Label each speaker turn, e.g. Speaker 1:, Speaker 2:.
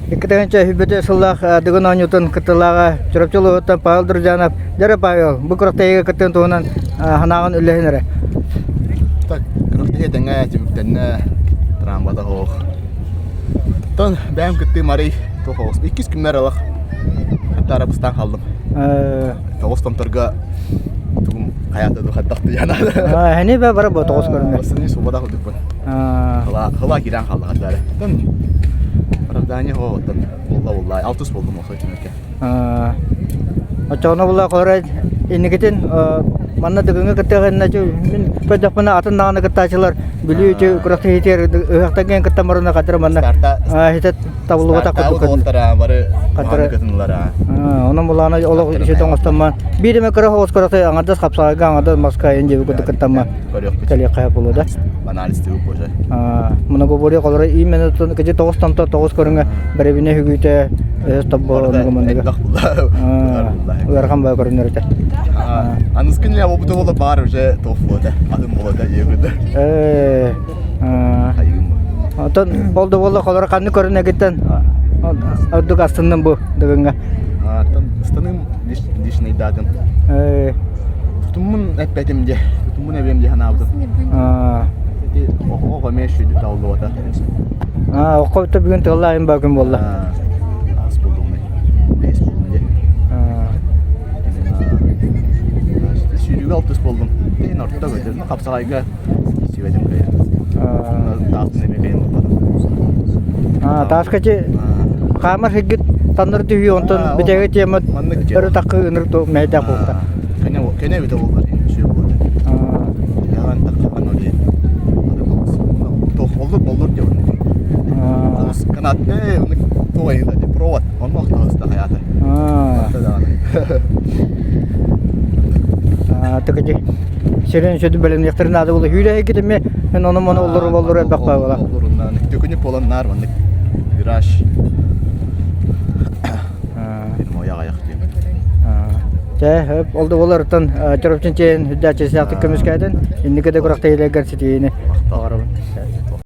Speaker 1: Иккетенче хүбете сыллах дыгын анютын кытылага чырапчылыгыттан Павел Дружанов. Дәрі Павел, бұл күрақтайға кыттын туынан ханағын үлләхінері.
Speaker 2: Так, күрақтайға дәңә жібіктенне трамбада хоқ. Тон бәйім кытты марай тоқоғыз. 2 күнмер алақ. Хатта Арабыстан қалдым. Тоғыз томтырға тұғым қаятты дұқаттақты жанады.
Speaker 1: Әне бә бара бұл тоғыз көрінді?
Speaker 2: Осыны собада құлдық бұн. Қыла керен қалды қаттары. Тон оправдание хоғыттын. Олла, 600 болдым осы өтімекке.
Speaker 1: Очоғына бұла қорай енігетін манна дығыңа кыттағанына жу мен көдіқпіна атын нағаны кыттачылар білі өте күрақта етер ұяқтаген кыттамарына қатыры манна хетет табылуға таққыды оның бұлағына олық үшетін оңыстаман бейдеме күрі хоғыз күрақта аңардас қапсағыға аңардас маска енжегі күді кыттама кәлі қайап болу да мұны көбірі қолыры имені кәже 9 тамта 9 көріңі біребіне хүгейте табы ұярған бай көрінер өте
Speaker 2: Аныскын я опыты болды бар уже тофлода. Адым болды егіді.
Speaker 1: Атын болды қолары қанны көріне кеттен өдік астынның бұл дығынға.
Speaker 2: Станым лишний датым. Тұтымын әппәтімде, тұтымын әбемде хана абдым. Оғы мен шүйді талды ота.
Speaker 1: Оғы өтті бүгін тұғылайын бәкім болды.
Speaker 2: Ас болды оны. Бес болдым де. Сүйрігі 600 болдым. Дейін ортта көтердім. Қапсағайға сүйедім қайын. Тағытын әме қайын болдым.
Speaker 1: Тағыз кәче қамыр хегет таныр түйі онтын бітеге темет үрі таққы үнір мәйдә қолда.
Speaker 2: Кәне біті болдар енді сүйе болады. Яған таққан өде. Olur diyor onu. Kanatlı onu toyunda de provat. Onun vakti hayatı.
Speaker 1: Tıkıcı. Senin şöyle bölüm yaktarın adı olur. Hüyle gideme. Ben onu olur et bakma valla.
Speaker 2: Olur ondan. Dökünüp olanlar var. Viraj. Benim o yağa yak diyor.
Speaker 1: Hep oldu olardan çorapçın çeyin hüddet çesiyaktık kömüskaydan. Şimdi kadar kurakta iyiler gerçi diyene.